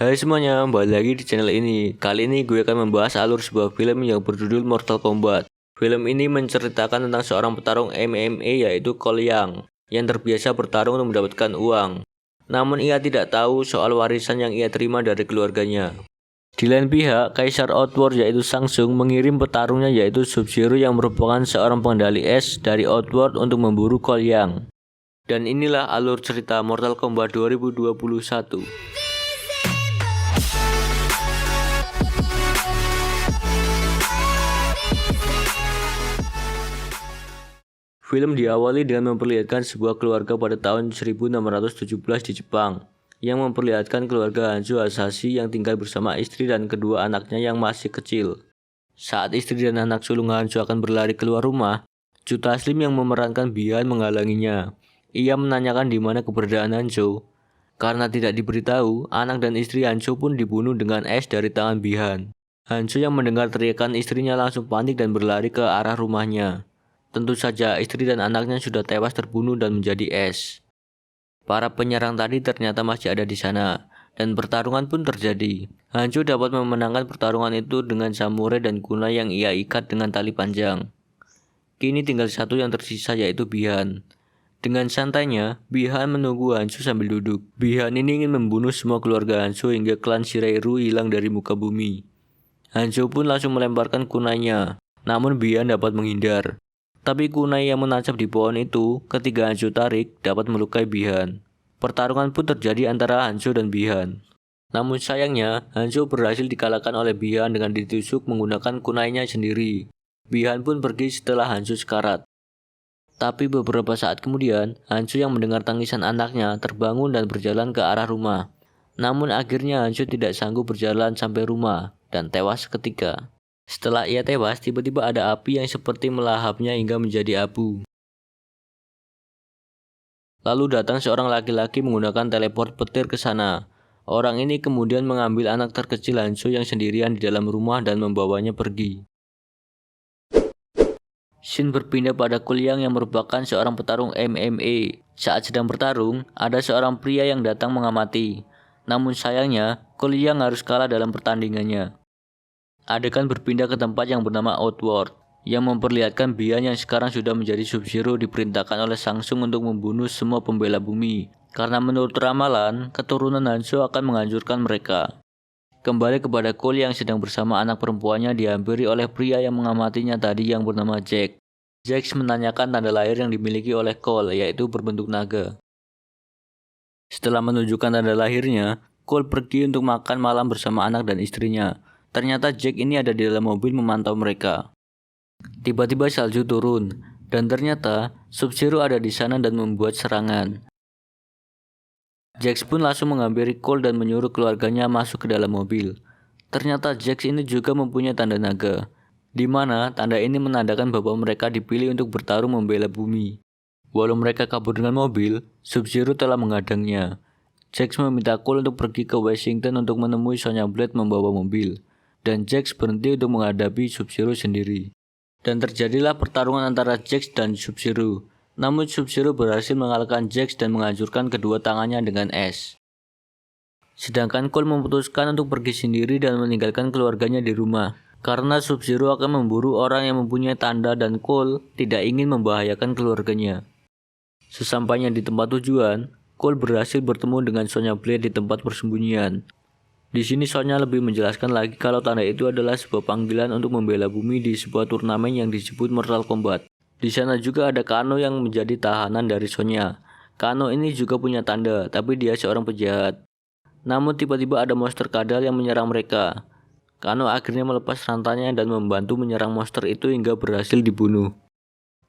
Hai semuanya, balik lagi di channel ini. Kali ini gue akan membahas alur sebuah film yang berjudul Mortal Kombat. Film ini menceritakan tentang seorang petarung MMA yaitu Cole Young yang terbiasa bertarung untuk mendapatkan uang. Namun ia tidak tahu soal warisan yang ia terima dari keluarganya. Di lain pihak, Kaisar Outworld yaitu Shang-Tsung mengirim petarungnya yaitu Sub-Zero yang merupakan seorang pengendali es dari Outworld untuk memburu Cole Young. Dan inilah alur cerita Mortal Kombat 2021. Film diawali dengan memperlihatkan sebuah keluarga pada tahun 1617 di Jepang, yang memperlihatkan keluarga Hanzo Hasashi yang tinggal bersama istri dan kedua anaknya yang masih kecil. Saat istri dan anak sulung Hanzo akan berlari keluar rumah, Joe Taslim yang memerankan Bihan menghalanginya. Ia menanyakan di mana keberadaan Hanzo. Karena tidak diberitahu, anak dan istri Hanzo pun dibunuh dengan es dari tangan Bihan. Hanzo yang mendengar teriakan istrinya langsung panik dan berlari ke arah rumahnya. Tentu saja istri dan anaknya sudah tewas terbunuh dan menjadi es. Para penyerang tadi ternyata masih ada di sana, dan pertarungan pun terjadi. Hanzo dapat memenangkan pertarungan itu dengan samurai dan kunai yang ia ikat dengan tali panjang. Kini tinggal satu yang tersisa yaitu Bihan. Dengan santainya, Bihan menunggu Hanzo sambil duduk. Bihan ini ingin membunuh semua keluarga Hanzo hingga klan Shireiru hilang dari muka bumi. Hanzo pun langsung melemparkan kunainya, namun Bihan dapat menghindar. Tapi kunai yang menancap di pohon itu ketika Hanzo tarik dapat melukai Bihan. Pertarungan pun terjadi antara Hanzo dan Bihan. Namun sayangnya, Hanzo berhasil dikalahkan oleh Bihan dengan ditusuk menggunakan kunainya sendiri. Bihan pun pergi setelah Hanzo sekarat. Tapi beberapa saat kemudian, Hanzo yang mendengar tangisan anaknya terbangun dan berjalan ke arah rumah. Namun akhirnya Hanzo tidak sanggup berjalan sampai rumah dan tewas seketika. Setelah ia tewas, tiba-tiba ada api yang seperti melahapnya hingga menjadi abu. Lalu datang seorang laki-laki menggunakan teleport petir ke sana. Orang ini kemudian mengambil anak terkecil Hanzo yang sendirian di dalam rumah dan membawanya pergi. Scene berpindah pada Cole Young yang merupakan seorang petarung MMA. Saat sedang bertarung, ada seorang pria yang datang mengamati. Namun sayangnya, Cole Young harus kalah dalam pertandingannya. Adegan berpindah ke tempat yang bernama Outworld, yang memperlihatkan Bihan yang sekarang sudah menjadi Sub-Zero diperintahkan oleh Shang-Tsung untuk membunuh semua pembela bumi. Karena menurut ramalan, keturunan Hanzo akan menghancurkan mereka. Kembali kepada Cole yang sedang bersama anak perempuannya dihampiri oleh pria yang mengamatinya tadi yang bernama Jack. Jack menanyakan tanda lahir yang dimiliki oleh Cole, yaitu berbentuk naga. Setelah menunjukkan tanda lahirnya, Cole pergi untuk makan malam bersama anak dan istrinya. Ternyata Jack ini ada di dalam mobil memantau mereka. Tiba-tiba salju turun, dan ternyata Sub-Zero ada di sana dan membuat serangan. Jax pun langsung menghampiri Cole dan menyuruh keluarganya masuk ke dalam mobil. Ternyata Jax ini juga mempunyai tanda naga, di mana tanda ini menandakan bahwa mereka dipilih untuk bertarung membela bumi. Walau mereka kabur dengan mobil, Sub-Zero telah menghadangnya. Jax meminta Cole untuk pergi ke Washington untuk menemui Sonya Blade membawa mobil, dan Jax berhenti untuk menghadapi Sub-Zero sendiri. Dan terjadilah pertarungan antara Jax dan Sub-Zero. Namun Sub-Zero berhasil mengalahkan Jax dan menghancurkan kedua tangannya dengan es. Sedangkan Cole memutuskan untuk pergi sendiri dan meninggalkan keluarganya di rumah. Karena Sub-Zero akan memburu orang yang mempunyai tanda dan Cole tidak ingin membahayakan keluarganya. Sesampainya di tempat tujuan, Cole berhasil bertemu dengan Sonya Blade di tempat persembunyian. Di sini Sonya lebih menjelaskan lagi kalau tanda itu adalah sebuah panggilan untuk membela bumi di sebuah turnamen yang disebut Mortal Kombat. Di sana juga ada Kano yang menjadi tahanan dari Sonya. Kano ini juga punya tanda, tapi dia seorang penjahat. Namun tiba-tiba ada monster kadal yang menyerang mereka. Kano akhirnya melepas rantainya dan membantu menyerang monster itu hingga berhasil dibunuh.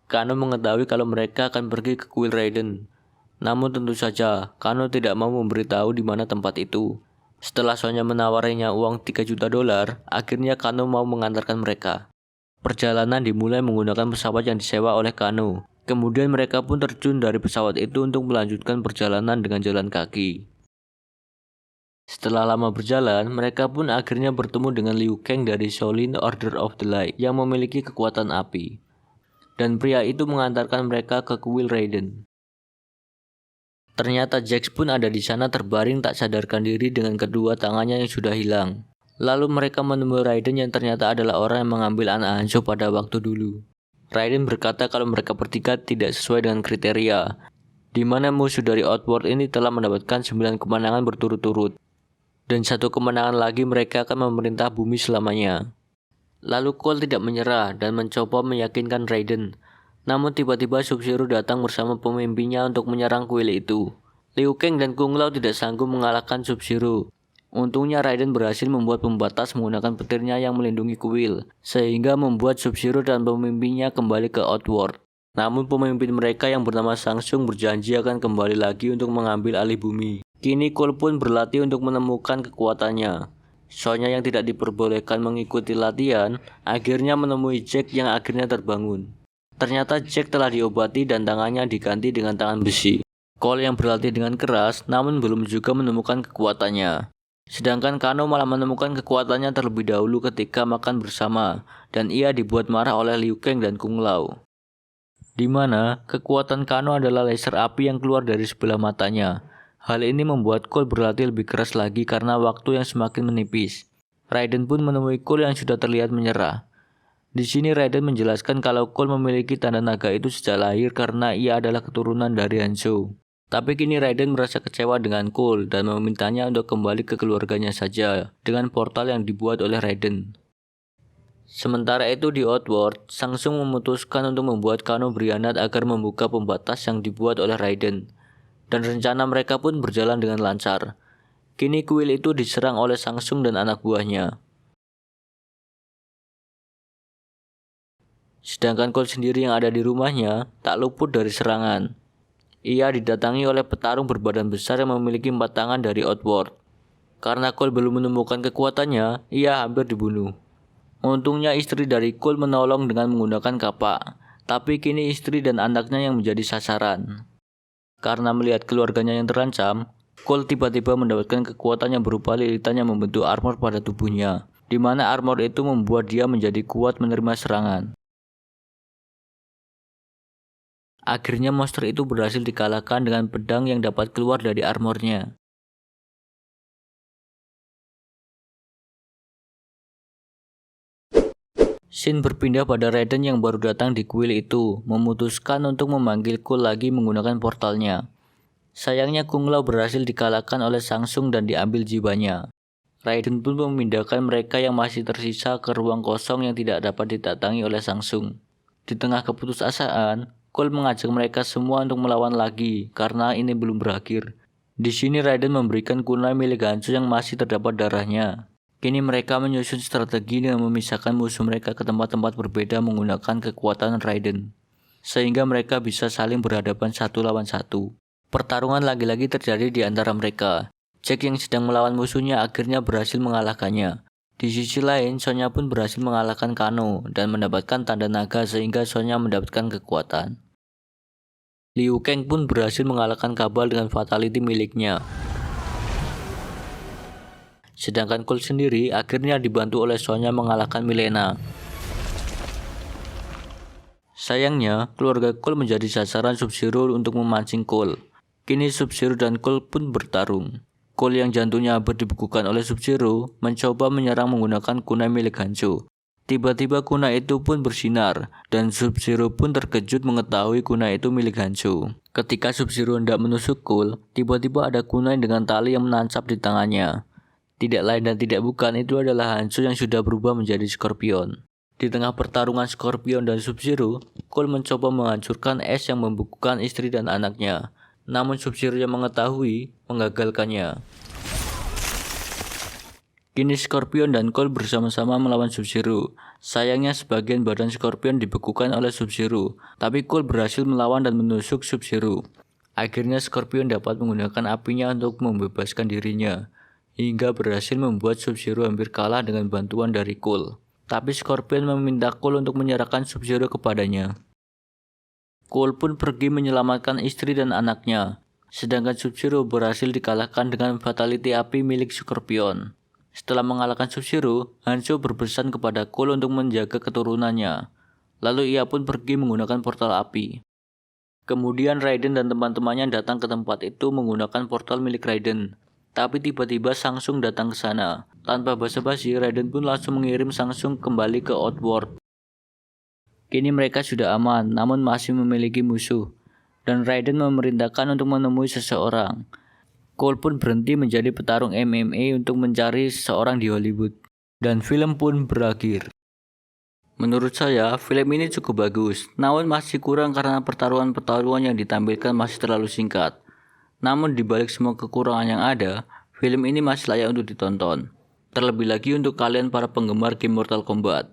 Kano mengetahui kalau mereka akan pergi ke kuil Raiden. Namun tentu saja, Kano tidak mau memberitahu di mana tempat itu. Setelah Sonya menawarinya uang $3 juta, akhirnya Kano mau mengantarkan mereka. Perjalanan dimulai menggunakan pesawat yang disewa oleh Kano. Kemudian mereka pun terjun dari pesawat itu untuk melanjutkan perjalanan dengan jalan kaki. Setelah lama berjalan, mereka pun akhirnya bertemu dengan Liu Kang dari Shaolin Order of the Light yang memiliki kekuatan api. Dan pria itu mengantarkan mereka ke kuil Raiden. Ternyata Jax pun ada di sana terbaring tak sadarkan diri dengan kedua tangannya yang sudah hilang. Lalu mereka menemui Raiden yang ternyata adalah orang yang mengambil anak Hanzo pada waktu dulu. Raiden berkata kalau mereka bertiga tidak sesuai dengan kriteria, di mana musuh dari Outworld ini telah mendapatkan 9 kemenangan berturut-turut. Dan satu kemenangan lagi mereka akan memerintah bumi selamanya. Lalu Cole tidak menyerah dan mencoba meyakinkan Raiden. Namun tiba-tiba Sub-Zero datang bersama pemimpinnya untuk menyerang kuil itu. Liu Kang dan Kung Lao tidak sanggup mengalahkan Sub-Zero. Untungnya Raiden berhasil membuat pembatas menggunakan petirnya yang melindungi kuil, sehingga membuat Sub-Zero dan pemimpinnya kembali ke Outworld. Namun pemimpin mereka yang bernama Samsung berjanji akan kembali lagi untuk mengambil alih bumi. Kini Cole pun berlatih untuk menemukan kekuatannya. Sonya yang tidak diperbolehkan mengikuti latihan, akhirnya menemui Jack yang akhirnya terbangun. Ternyata Jack telah diobati dan tangannya diganti dengan tangan besi. Cole yang berlatih dengan keras, namun belum juga menemukan kekuatannya. Sedangkan Kano malah menemukan kekuatannya terlebih dahulu ketika makan bersama, dan ia dibuat marah oleh Liu Kang dan Kung Lao. Di mana kekuatan Kano adalah laser api yang keluar dari sebelah matanya. Hal ini membuat Cole berlatih lebih keras lagi karena waktu yang semakin menipis. Raiden pun menemui Cole yang sudah terlihat menyerah. Di sini Raiden menjelaskan kalau Cole memiliki tanda naga itu sejak lahir karena ia adalah keturunan dari Hanzo. Tapi kini Raiden merasa kecewa dengan Cole dan memintanya untuk kembali ke keluarganya saja dengan portal yang dibuat oleh Raiden. Sementara itu di Outworld, Samsung memutuskan untuk membuat Kano berkhianat agar membuka pembatas yang dibuat oleh Raiden. Dan rencana mereka pun berjalan dengan lancar. Kini kuil itu diserang oleh Samsung dan anak buahnya. Sedangkan Cole sendiri yang ada di rumahnya tak luput dari serangan. Ia didatangi oleh petarung berbadan besar yang memiliki 4 tangan dari Outworld. Karena Cole belum menemukan kekuatannya, ia hampir dibunuh. Untungnya istri dari Cole menolong dengan menggunakan kapak, tapi kini istri dan anaknya yang menjadi sasaran. Karena melihat keluarganya yang terancam, Cole tiba-tiba mendapatkan kekuatan yang berupa lilitan yang membentuk armor pada tubuhnya, di mana armor itu membuat dia menjadi kuat menerima serangan. Akhirnya monster itu berhasil dikalahkan dengan pedang yang dapat keluar dari armornya. Shin berpindah pada Raiden yang baru datang di kuil itu, memutuskan untuk memanggil Cole lagi menggunakan portalnya. Sayangnya Kung Lao berhasil dikalahkan oleh Samsung dan diambil jiwanya. Raiden pun memindahkan mereka yang masih tersisa ke ruang kosong yang tidak dapat didatangi oleh Samsung. Di tengah keputusasaan, Cole mengajak mereka semua untuk melawan lagi karena ini belum berakhir. Di sini Raiden memberikan kunai milik Hanzo yang masih terdapat darahnya. Kini mereka menyusun strategi dengan memisahkan musuh mereka ke tempat-tempat berbeda menggunakan kekuatan Raiden, sehingga mereka bisa saling berhadapan satu lawan satu. Pertarungan lagi-lagi terjadi di antara mereka. Jack yang sedang melawan musuhnya akhirnya berhasil mengalahkannya. Di sisi lain, Sonya pun berhasil mengalahkan Kano dan mendapatkan tanda naga sehingga Sonya mendapatkan kekuatan. Liu Kang pun berhasil mengalahkan Kabal dengan fatality miliknya. Sedangkan Cole sendiri akhirnya dibantu oleh Sonya mengalahkan Milena. Sayangnya, keluarga Cole menjadi sasaran Sub-Zero untuk memancing Cole. Kini Sub-Zero dan Cole pun bertarung. Cole yang jantungnya hampir dibekukan oleh Sub-Zero mencoba menyerang menggunakan kunai milik Hanzo. Tiba-tiba kunai itu pun bersinar, dan Sub-Zero pun terkejut mengetahui kunai itu milik Hanzo. Ketika Sub-Zero hendak menusuk Cole, tiba-tiba ada kunai dengan tali yang menancap di tangannya. Tidak lain dan tidak bukan, itu adalah Hanzo yang sudah berubah menjadi Scorpion. Di tengah pertarungan Scorpion dan Sub-Zero, Cole mencoba menghancurkan es yang membekukan istri dan anaknya. Namun Sub-Zero yang mengetahui, menggagalkannya. Kini Scorpion dan Cole bersama-sama melawan Sub-Zero. Sayangnya sebagian badan Scorpion dibekukan oleh Sub-Zero, tapi Cole berhasil melawan dan menusuk Sub-Zero. Akhirnya Scorpion dapat menggunakan apinya untuk membebaskan dirinya, hingga berhasil membuat Sub-Zero hampir kalah dengan bantuan dari Cole. Tapi Scorpion meminta Cole untuk menyerahkan Sub-Zero kepadanya. Cole pun pergi menyelamatkan istri dan anaknya, sedangkan Sub-Zero berhasil dikalahkan dengan fatality api milik Scorpion. Setelah mengalahkan Sub-Zero, Hanzo berpesan kepada Cole untuk menjaga keturunannya. Lalu ia pun pergi menggunakan portal api. Kemudian Raiden dan teman-temannya datang ke tempat itu menggunakan portal milik Raiden. Tapi tiba-tiba Shang Tsung datang ke sana. Tanpa basa-basi, Raiden pun langsung mengirim Shang Tsung kembali ke Outworld. Kini mereka sudah aman, namun masih memiliki musuh. Dan Raiden memerintahkan untuk menemui seseorang. Cole pun berhenti menjadi petarung MMA untuk mencari seseorang di Hollywood. Dan film pun berakhir. Menurut saya, film ini cukup bagus, namun masih kurang karena pertarungan-pertarungan yang ditampilkan masih terlalu singkat. Namun dibalik semua kekurangan yang ada, film ini masih layak untuk ditonton. Terlebih lagi untuk kalian para penggemar game Mortal Kombat.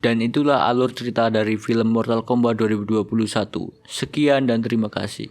Dan itulah alur cerita dari film Mortal Kombat 2021. Sekian dan terima kasih.